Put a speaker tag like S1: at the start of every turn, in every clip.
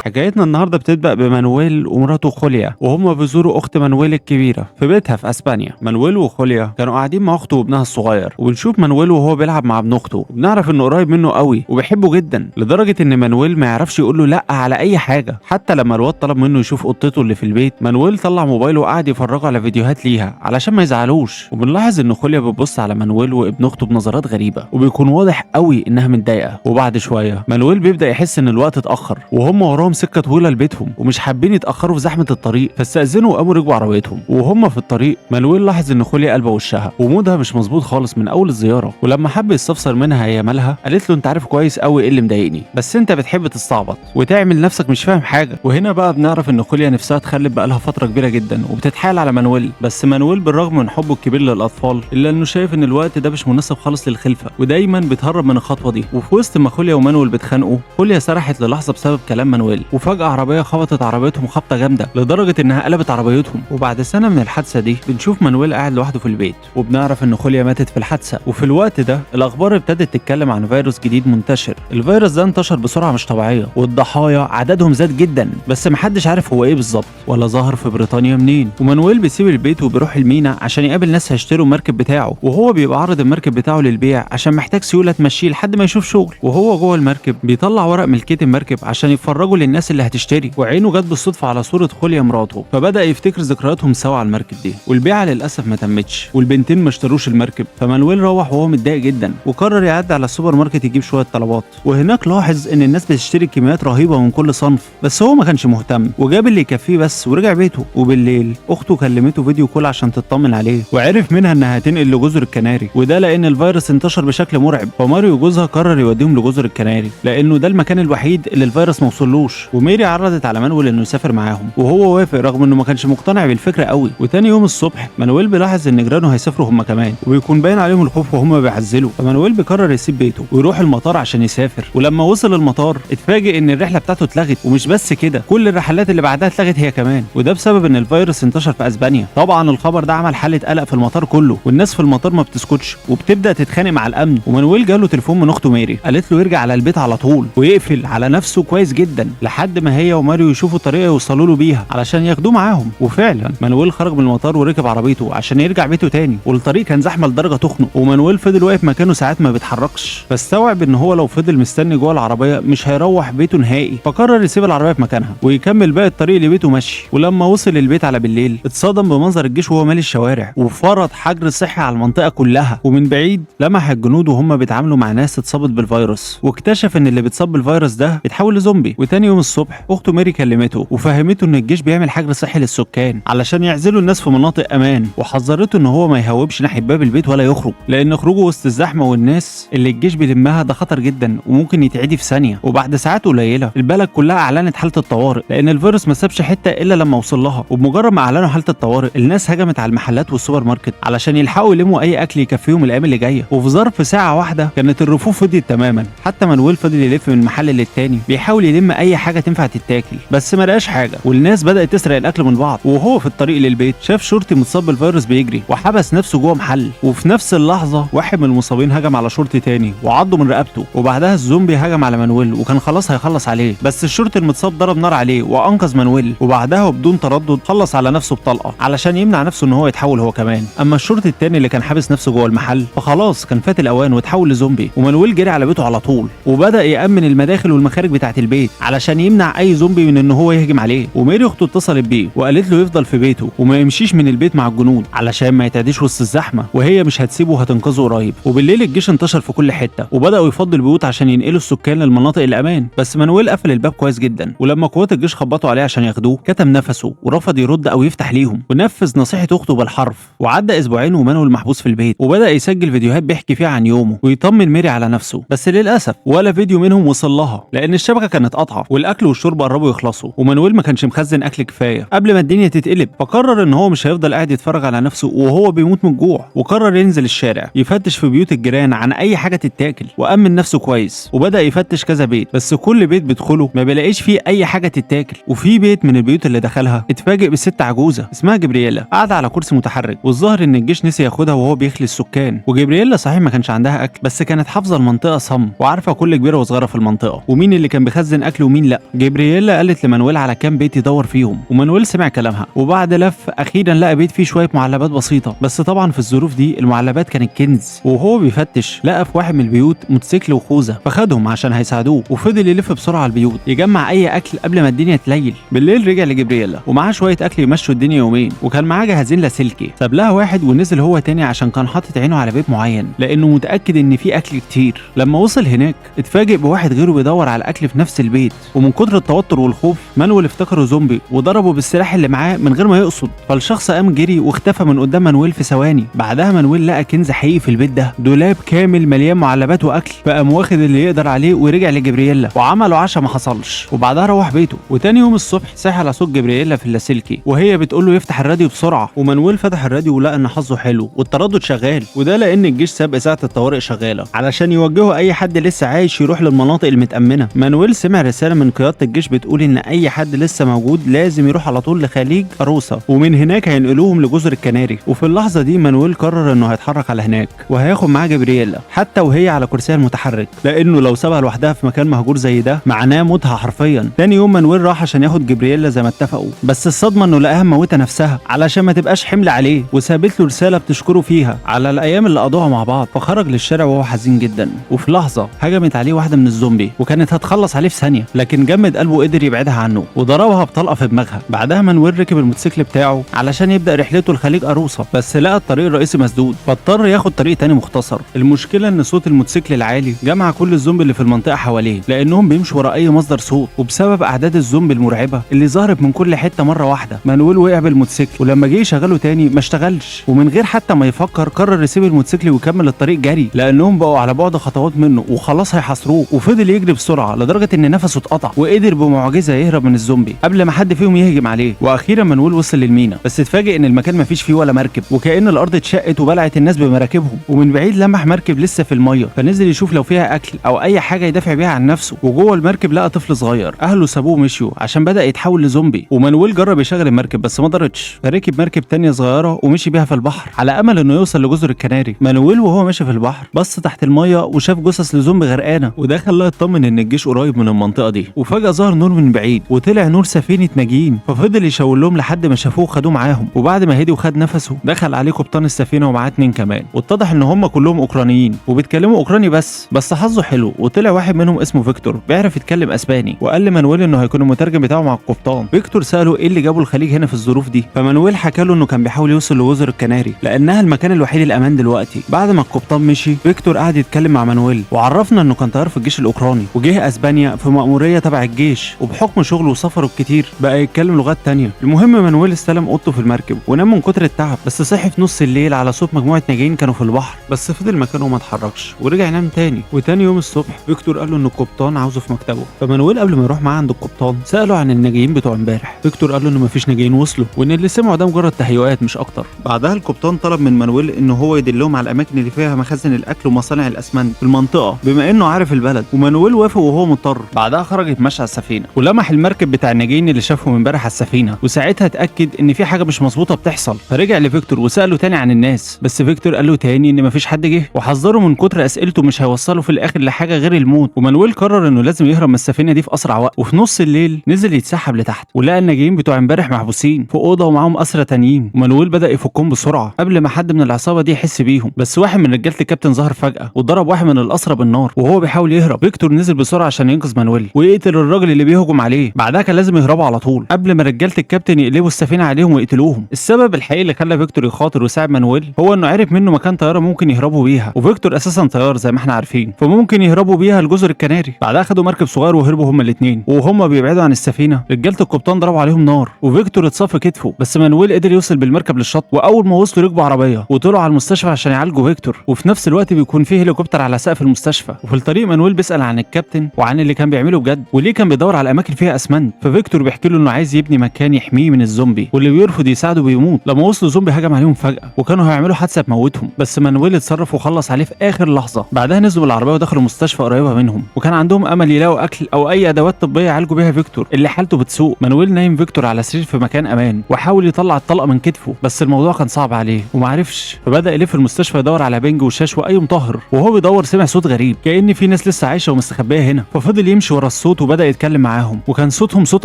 S1: حكايتنا النهارده بتبدأ بمانويل ومراته خوليا وهما بيزوروا أخت مانويل الكبيرة في بيتها في أسبانيا. مانويل وخوليا كانوا قاعدين مع أخته وابنها الصغير، وبنشوف مانويل وهو بيلعب مع ابن أخته، وبنعرف إنه قريب منه قوي وبيحبه جدا لدرجة إن مانويل ما يعرفش يقول له لأ على أي حاجة. حتى لما الواد طلب منه يشوف قطته اللي في البيت، مانويل طلع موبايله وقعد يفرجه على فيديوهات ليها علشان ما يزعلوش. وبنلاحظ إن خوليا بتبص على مانويل وابن أخته بنظرات غريبة، وبيكون واضح قوي إنها متضايقة. وبعد شوية مانويل بيبدأ يحس إن الوقت اتأخر وهم وراهم سكة طويلة لبيتهم ومش حابين يتأخروا في زحمة الطريق، فاستأذنوا وقاموا ركبوا عربيتهم. وهم في الطريق مانويل لاحظ إن خوليا قلبه وشها ومودها مش مظبوط خالص من أول الزيارة، ولما حب يستفسر منها هي مالها قالت له أنت عارف كويس قوي إيه اللي مضايقني، بس أنت بتحب تستعبط وتعمل نفسك مش فاهم حاجة. وهنا بقى بنعرف إن خوليا نفسها تخلف بقالها فترة كبيرة جدا وبتتحايل على مانويل، بس مانويل بالرغم من حبه الكبير للأطفال إلا إنه شايف إن الوقت ده مش مناسب خالص للخلفة، ودايما بتهرب من الخطوة دي. وفي وسط ما خوليا ومانويل بيتخانقوا، خوليا سرحت للحظة بسبب كلام مانويل، وفجأة عربية خبطت عربيتهم خبطة جامدة لدرجة إنها قلبت عربيتهم. وبعد سنة من الحادثة دي بنشوف مانويل قاعد لوحده في البيت، وبنعرف إن خوليا ماتت في الحادثة. وفي الوقت ده الأخبار ابتدت تتكلم عن فيروس جديد منتشر. الفيروس ده انتشر بسرعة مش طبيعية، والضحايا عددهم زاد جدا، بس محدش عارف هو إيه بالظبط ولا ظهر في بريطانيا منين. ومانويل بيسيب البيت وبيروح المينا عشان يقابل ناس هيشتروا المركب بتاعه، وهو بيبقى عارض المركب بتاعه للبيع عشان محتاج سيولة تمشيه لحد ما يشوف شغل. وهو جوه المركب بيطلع ورق ملكية المركب عشان يفرجوا للناس اللي هتشتري، وعينه جت بالصدفة على صورة خوليا مراته، فبدأ يفتكر ذكرياتهم سوا على المركب دي. والبيعة للأسف ما تمتش والبنتين ما اشتروش المركب، فمانويل روح وهو متضايق جدا وقرر يعدي على السوبر ماركت يجيب شوية طلبات. وهناك لاحظ ان الناس بتشتري كميات رهيبة من كل صنف، بس هو ما كانش مهتم وجاب اللي يكفيه بس ورجع بيته. وبالليل اخته كلمته فيديو كول عشان تطمن عليه، وعرف منها انها هتنقل لجزر الكناري، وده لان الفيروس انتشر بشكل مرعب. فماريو جوزها قرر يوديهم لجزر الكناري لانه ده المكان الوحيد اللي الفيروس ما وصلوش. وميري عرضت على مانويل انه يسافر معاهم، وهو وافق رغم انه ما كانش مقتنع بالفكره قوي. وتاني يوم الصبح مانويل بيلاحظ ان جيرانه هيسافروا هم كمان، وبيكون باين عليهم الخوف وهم بيعزلوا. فمانويل بيقرر يسيب بيته ويروح المطار عشان يسافر. ولما وصل المطار اتفاجئ ان الرحله بتاعته اتلغت، ومش بس كده كل الرحلات اللي بعدها اتلغت هي كمان، وده بسبب ان الفيروس انتشر في اسبانيا. طبعا الخبر ده عمل حاله قلق في المطار كله، والناس في المطار ما بتسكتش وبتبدا تتخانق مع الامن. ومانويل جاله تليفون من اخته ميري قالت له يرجع على البيت على طول ويقفل على نفسه كويس جدا لحد ما هي وماريو يشوفوا طريقه يوصلوا له بيها علشان ياخدوه معاهم. وفعلا مانويل خرج من المطار وركب عربيته عشان يرجع بيته تاني، والطريق كان زحمه لدرجه تخنق، ومانويل فضل واقف مكانه ساعات ما بيتحركش، فاستوعب ان هو لو فضل مستني جوه العربيه مش هيروح بيته نهائي، فقرر يسيب العربيه في مكانها ويكمل باقي الطريق لبيته مشي. ولما وصل البيت على بالليل اتصدم بمنظر الجيش وهو مالي الشوارع، وفرض حجر صحي على المنطقه كلها. ومن بعيد لمح الجنود وهم بيتعاملوا مع ناس اتصابت بالفيروس، واكتشف ان اللي بيتصاب بالفيروس ده بيتحول لزومبي. وتاني يوم الصبح اخته ميري كلمته وفهمته ان الجيش بيعمل حجر صحي للسكان علشان يعزلوا الناس في مناطق امان، وحذرته ان هو ما يهوبش ناحيه باب البيت ولا يخرج، لان خروجه وسط الزحمه والناس اللي الجيش بيلمها ده خطر جدا وممكن يتعدي في ثانيه. وبعد ساعات قليله البلد كلها اعلنت حاله الطوارئ، لان الفيروس ما سابش حته الا لما وصل لها. وبمجرد ما اعلنوا حاله الطوارئ الناس هجمت على المحلات والسوبر ماركت علشان يلحقوا يلموا اي اكل يكفيهم الايام اللي جايه. وفي ظرف ساعه واحده كانت الرفوف فضيت تماما. حتى مانويل فضل يلف من محل للتاني بيحاول يلم اي حاجه تنفع تتاكل، بس ما لقاش حاجه، والناس بدات تسرق الاكل من بعض. وهو في الطريق للبيت شاف شرطي متصاب بالفيروس بيجري وحبس نفسه جوه محل، وفي نفس اللحظه واحد من المصابين هجم على شرطي تاني وعضه من رقبته. وبعدها الزومبي هجم على مانويل وكان خلاص هيخلص عليه، بس الشرطي المتصاب ضرب نار عليه وانقذ مانويل، وبعدها وبدون تردد خلص على نفسه بطلقه علشان يمنع نفسه ان هو يتحول هو كمان. اما الشرطي التاني اللي كان حابس نفسه جوه المحل فخلاص كان فات الاوان وتحول لزومبي. ومانويل جري على بيته على طول وبدا يامن المداخل والمخارج بتاعه البيت علشان يمنع اي زومبي من ان هو يهجم عليه. وميري اخته اتصلت بيه وقالت له يفضل في بيته وما يمشيش من البيت مع الجنود علشان ما يتعديش وسط الزحمه، وهي مش هتسيبه وهتنقذه قريب. وبالليل الجيش انتشر في كل حته وبداوا يفضوا البيوت عشان ينقلوا السكان للمناطق الامان، بس مانويل قفل الباب كويس جدا. ولما قوات الجيش خبطوا عليه عشان ياخدوه كتم نفسه ورفض يرد او يفتح ليهم، ونفذ نصيحه اخته بالحرف. وعدى اسبوعين ومانويل محبوس في البيت، وبدا يسجل فيديوهات بيحكي فيها عن يومه ويطمن ميري على نفسه. بس للاسف ولا فيديو منهم وصل لها لان الشبكه كانت قاطعه والاكل والشرب قربوا يخلصوا، ومانويل ما كانش مخزن اكل كفايه قبل ما الدنيا تتقلب. فقرر ان هو مش هيفضل قاعد يتفرج على نفسه وهو بيموت من الجوع، وقرر ينزل الشارع يفتش في بيوت الجيران عن اي حاجه تتاكل وامن نفسه كويس. وبدا يفتش كذا بيت، بس كل بيت بيدخله ما بيلاقيش فيه اي حاجه تتاكل. وفي بيت من البيوت اللي دخلها اتفاجئ بست عجوزه اسمها جبرييلا قاعده على كرسي متحرك، والظاهر ان الجيش نسي ياخدها وهو بيخلي السكان. وجبرييلا صحيح ما كانش عندها اكل، بس كانت حافظه المنطقه صم وعارفه كل كبيره وصغيره في المنطقه ومين اللي كان بيخزن اكل ومين لا. جبرييلا قالت لمانويل على كام بيت يدور فيهم، ومانويل سمع كلامها، وبعد لف اخيرا لقى بيت فيه شويه معلبات بسيطه. بس طبعا في الظروف دي المعلبات كانت كنز. وهو بيفتش لقى في واحد من البيوت موتوسيكل وخوذه، فخدهم عشان هيساعدوه، وفضل يلف بسرعه على البيوت يجمع اي اكل قبل ما الدنيا تليل. بالليل رجع لجبرييلا ومعاه شويه اكل يمشوا الدنيا يومين، وكان معاه جهازين لاسلكي. ساب لها واحد ونزل هو تاني عشان كان حاطط عينه على بيت معين لانه متاكد ان فيه اكل كتير. لما وصل هناك اتفاجئ بواحد غيره بيدور على الاكل في نفس البيت، ومن كتر التوتر والخوف مانويل افتكره زومبي وضربه بالسلاح اللي معاه من غير ما يقصد. فالشخص قام جري واختفى من قدام مانويل في ثواني. بعدها مانويل لقى كنز حقيقي في البيت ده، دولاب كامل مليان معلبات واكل، فقام واخد اللي يقدر عليه ورجع لجبرييلا وعملوا عشاء ما حصلش، وبعدها روح بيته. وتاني يوم الصبح صحي على صوت جبرييلا في اللاسلكي وهي بتقول له يفتح الراديو بسرعه. ومانويل فتح الراديو ولقى ان حظه حلو والتردد شغال، وده لان الجيش ساب اذاعه الطوارئ شغاله علشان يوجهوا اي حد لسه عايش يروح للمناطق المتامنه. مانويل سمع رساله من قياده الجيش بتقول ان اي حد لسه موجود لازم يروح على طول لخليج اروسا، ومن هناك هينقلوهم لجزر الكناري. وفي اللحظه دي مانويل قرر انه هيتحرك على هناك وهياخد معاه جبرييلا حتى وهي على كرسيها المتحرك، لانه لو سابها لوحدها في مكان مهجور زي ده معناه موتها حرفيا. تاني يوم مانويل راح عشان ياخد جبرييلا زي ما اتفقوا، بس الصدمه انه لقاها موتة نفسها علشان ما تبقاش حمل عليه، وسابت له رساله بتشكره فيها على الايام اللي قضوها مع بعض. فخرج للشارع وهو حزين جدا، وفي لحظه هجمت عليه واحده من الزومبي وكانت هتخلص عليه في ثانيه، لكن جمد قلبه وقدر يبعدها عنه وضربها بطلقه في دماغها. بعدها مانويل ركب الموتوسيكل بتاعه علشان يبدا رحلته لخليج اروسا، بس لقى الطريق الرئيسي مسدود فاضطر ياخد طريق تاني مختصر. المشكله ان صوت الموتوسيكل العالي جمع كل الزومبي اللي في المنطقه حواليه لانهم بيمشوا ورا اي مصدر صوت، وبسبب اعداد الزومبي المرعبه اللي ظهرت من كل حته مره واحده مانويل وقع بالموتوسيكل، ولما جه يشغله تاني ما اشتغلش، ومن غير حتى ما يفكر قرر يسيب الموتوسيكل ويكمل الطريق جري لانهم بقوا على بعد خطوات منه وخلاص هيحاصروه. وفضل يجري بسرعه لدرجه ان نفسه اتقطع، وقدر بمعجزه يهرب من الزومبي قبل ما حد فيهم يهجم عليه. واخيرا مانويل وصل للمينا، بس اتفاجئ ان المكان ما فيش فيه ولا مركب، وكأن الارض اتشقت وبلعت الناس بمراكبهم. ومن بعيد لمح مركب لسه في الميه، فنزل يشوف لو فيها اكل او اي حاجه يدافع بيها عن نفسه. وجوه المركب لقى طفل صغير، اهله سابوه ومشيوا عشان بدا يتحول لزومبي. ومانويل جرب يشغل المركب بس ما ضرتش، فركب مركب تانية صغيره ومشي بيها في البحر على امل انه يوصل لجزر الكناري. مانويل وهو ماشي في البحر بص تحت الميه وشاف جثث لزومبي غرقانه، وده خلاه يطمن ان الجيش قريب من المنطقه دي. وفجاه ظهر نور من بعيد وطلع نور سفينه ناجين، ففضل يشاور لهم لحد ما شافوه وخدوه معاهم. وبعد ما هدي وخد نفسه دخل عليه قبطان السفينه ومعاه 2 كمان، واتضح ان هم كلهم اوكرانيين وبيتكلموا اوكراني بس حظه حلو وطلع واحد منهم اسمه فيكتور بيعرف يتكلم اسباني، وقال لمانويل انه هيكون المترجم بتاعه مع القبطان. فيكتور ساله ايه اللي جابه الخليج هنا في الظروف دي، فمانويل حكى له انه كان بيحاول يوصل لجزر الكناري لانها المكان الوحيد الامان دلوقتي. بعد ما القبطان مشي فيكتور قعد يتكلم مع مانويل وعرفنا انه كان طيار في الجيش الاوكراني وجه اسبانيا في مأمورية تبع الجيش، وبحكم شغله وسفره الكتير بقى يتكلم لغات تانية. المهم مانويل استلم اوضته في المركب ونام من كتر التعب، بس صحي في نص الليل على صوت مجموعه ناجين كانوا في البحر، بس فضل مكانه وما اتحركش ورجع نام تاني. وتاني يوم الصبح فيكتور قال له ان القبطان عاوزه في مكتبه، فمانويل قبل ما يروح معاه عند القبطان ساله عن الناجين بتوع امبارح. فيكتور قال له ان مفيش ناجين وصلوا وان اللي سمعوا ده مجرد تهيؤات مش اكتر. بعدها القبطان طلب من مانويل ان هو يدلهم على الاماكن اللي فيها مخازن الاكل ومصانع الاسمنت في المنطقه بما انه عارف البلد، ومانويل وافق وهو مضطر. بعدها خرج يتمشى على السفينه ولمح المركب بتاع الناجين اللي شافهم امبارح على السفينه، وساعتها اتاكد ان في حاجه مش مظبوطه بتحصل، فرجع لفيكتور وساله تاني عن الناس، بس فيكتور قال له تاني ان مفيش حد جه، وحذره من كتر اسئلته مش هيوصله في الاخر لحاجه غير الموت. ومانويل قرر انه لازم يهرب من السفينه دي في اسرع وقت. وفي نص الليل نزل يتسحب لتحت ولقى الناجين بتوع امبارح محبوسين في اوضه ومعاهم اسرى تانيين، ومانويل بدا يفكهم بسرعه قبل ما حد من العصابه دي يحس بيهم. بس واحد من رجاله الكابتن ظهر فجاه وضرب واحد من الاسرى بالنار وهو بيحاول يهرب. فيكتور نزل بسرعه عشان ينقذ مانويل ويقتل الراجل اللي بيهجم عليه. بعدها كان لازم يهربوا على طول قبل ما رجاله الكابتن يقلبوا السفينه عليهم ويقتلوهم. السبب الحقيقي اللي خلى فيكتور يخاطر ويساعد مانويل هو انه عرف منه مكان طياره ممكن يهربوا بيها، وفيكتور اساسا طيار زي ما احنا عارفين، فممكن يهربوا بيها لجزر الكناري. بعدها خدوا مركب صغير وهربوا هما الاثنين، وهما بيبعدوا عن السفينه رجاله القبطان ضربوا عليهم نار وفيكتور اتصف كتفه، بس مانويل قدر يوصل بالمركب للشط. واول ما وصلوا ركبوا عربيه وطلعوا على المستشفى عشان يعالجوا فيكتور، وفي نفس الوقت بيكون فيه هليكوبتر على سقف المستشفى. وفي الطريق مانويل بيسال عن الكابتن وعن اللي كان بيعمله بجد وليه كان بيدور على اماكن فيها اسمنت، ففيكتور بيحكي له انه عايز يبني مكان يحميه من الزومبي، واللي بيرفض يساعده بيموت. لما وصلوا زومبي هجم عليهم فجاه وكانوا هيعملوا حادثه تموتهم، بس مانويل اتصرف وخلص عليه في اخر لحظه. بعدها نزلوا بالعربيه ودخلوا مستشفى قريبه منهم، وكان عندهم امل يلاقوا اكل او اي ادوات طبيه يعالجوا بيها فيكتور اللي حالته بتسوء. مانويل نايم فيكتور على سرير في مكان امان وحاول يطلع الطلقه من كتفه، بس الموضوع كان صعب عليه ومعرفش، فبدا يلف المستشفى يدور على بنج وشاش واي مطهر. وهو بيدور سمع صوت غريب كأن في ناس لسه عايشه ومستخبيه هنا، ففضل يمشي ورا الصوت صوت وبدا يتكلم معاهم، وكان صوتهم صوت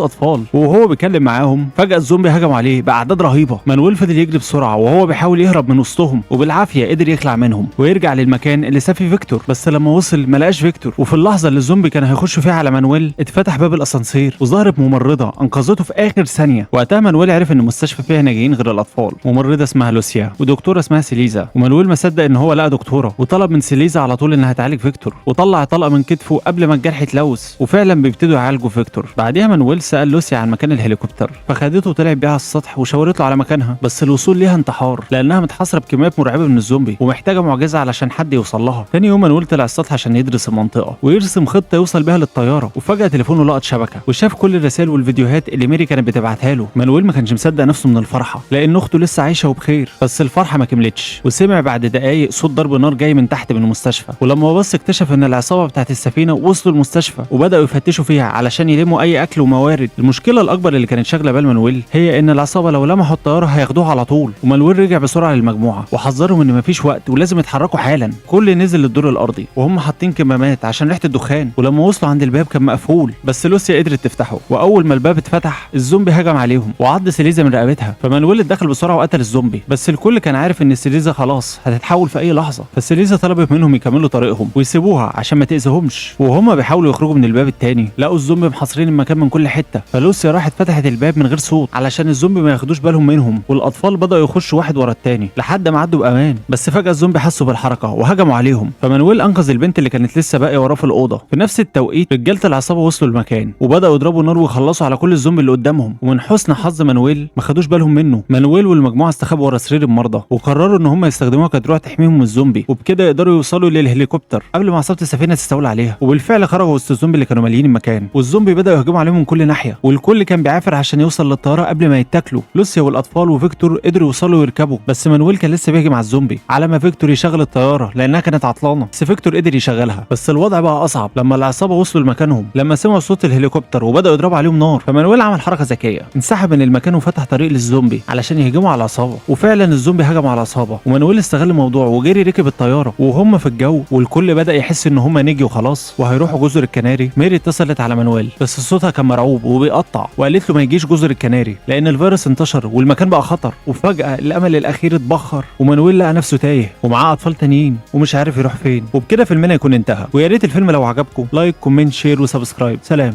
S1: اطفال. وهو بيتكلم معاهم فجاه الزومبي هجم عليه باعداد رهيبه. مانويل فضل يجري بسرعه وهو بيحاول يهرب من وسطهم، وبالعافيه قدر يخلع منهم ويرجع للمكان اللي ساب فيه فيكتور. بس لما وصل ما لقاش فيكتور، وفي اللحظه اللي الزومبي كان هيخش فيها على مانويل اتفتح باب الاسانسير وظهرت ممرضه انقذته في اخر ثانيه. وقتها مانويل عرف ان المستشفى فيها ناجيين غير الاطفال، ممرضه اسمها لوسيا ودكتوره اسمها سيليزا. ومانويل ما صدق ان هو لقى دكتوره، وطلب من سيليزا على طول انها تعالج فيكتور، وطلع طلقه من كتفه قبل ما الجرح يتلوث. وفعلا بيبتدوا يعالجوا فيكتور. بعدها مانويل سال لوسيا عن مكان الهليكوبتر، فخدته وطلعت بيها على السطح وشاورت له على مكانها. بس الوصول ليها انتحار لانها متحاصره بكميات مرعبه من الزومبي ومحتاجه معجزه علشان حد يوصل لها. تاني يوم مانويل طلع السطح عشان يدرس المنطقه ويرسم خطه يوصل بيها للطياره. وفجاه تليفونه لقط شبكه وشاف كل الرسائل والفيديوهات اللي ميري كانت بتبعتها له. مانويل ما كانش مصدق نفسه من الفرحه لان اخته لسه عايشه وبخير. بس الفرحه ما كملتش، وسمع بعد دقايق صوت ضرب نار جاي من تحت من المستشفى. ولما بص اكتشف ان العصابه بتاعت السفينه وصلوا المستشفى وبداوا يفتشوا فيها علشان يلموا اي اكل وموارد. المشكله الاكبر اللي كانت شاغله بال مانويل هي ان العصابه لو لمحوا الطياره هياخدوها على طول. ومانويل رجع بسرعه للمجموعه وحذرهم ان مفيش وقت ولازم يتحركوا حالا. كل نزل للدور الارضي وهم حاطين كمامات عشان ريحه الدخان. ولما وصلوا عند الباب كان مقفول، بس لوسيا قدرت تفتحه. واول ما الباب اتفتح الزومبي هجم عليهم وعض سيليزا من رقبتها. فمانويل اتدخل بسرعه وقتل الزومبي، بس الكل كان عارف ان سيليزا خلاص هتتحول في اي لحظه. فسيليزا طلبت منهم يكملوا طريقهم ويسيبوها عشان ما تاذيهمش. وهم بيحاولوا يخرجوا من الباب التاني لقوا الزومبي محاصرين المكان من كل حته. فلوسيا راحت فتحت الباب من غير صوت علشان الزومبي ما ياخدوش بالهم منهم. والاطفال بداوا يخشوا واحد ورا التاني لحد ما عدوا بامان. بس فجاه الزومبي حسوا بالحركه وهجموا عليهم. فمانويل انقذ البنت اللي كانت لسه باقيه وراه في الاوضه. في نفس التوقيت رجاله العصابه وصلوا المكان وبداوا يضربوا نار ويخلصوا على كل الزومبي اللي قدامهم. ومن حسن حظ مانويل ما خدوش بالهم منه. مانويل والمجموعه استخبوا ورا سرير المرضى وقرروا ان هم يستخدموها كدروع تحميهم من الزومبي، وبكده يقدروا يوصلوا للهليكوبتر قبل ما عصابه السفينه تستولى عليها. وبالفعل خرجوا وسط الزومبي اللي كانوا مالين المكان، والزومبي بداوا يهجموا عليهم من كل ناحيه، والكل كان بيعافر عشان يوصل للطياره قبل ما يتاكلوا. لوسيا والاطفال وفيكتور قدروا يوصلوا ويركبوا، بس مانويل كان لسه بيهجم على الزومبي على ما فيكتور يشغل الطياره لانها كانت عطلانه. بس فيكتور قدر يشغلها. بس الوضع بقى اصعب لما العصابه وصلوا لمكانهم لما سمعوا صوت الهليكوبتر وبداوا يضربوا عليهم نار. فمانويل عمل حركه ذكيه، انسحب من المكان وفتح طريق للزومبي علشان يهجموا على العصابه. وفعلا الزومبي هجم على العصابه، ومانويل استغل الموضوع وجري ركب الطياره. وهم في الجو والكل بدا يحس ان هم نجوا خلاص وهيروحوا جزر الكناري، ميري اتصلت على مانويل بس صوتها كان مرعوب وبيقطع، وقالت له ما يجيش جزر الكناري لان الفيروس انتشر والمكان بقى خطر. وفجاه الامل الاخير اتبخر ومانويل لقى نفسه تايه ومعاه اطفال تانيين ومش عارف يروح فين. وبكده فيلمنا يكون انتهى. ويا ريت الفيلم لو عجبكم لايك كومنت شير وسبسكرايب. سلام.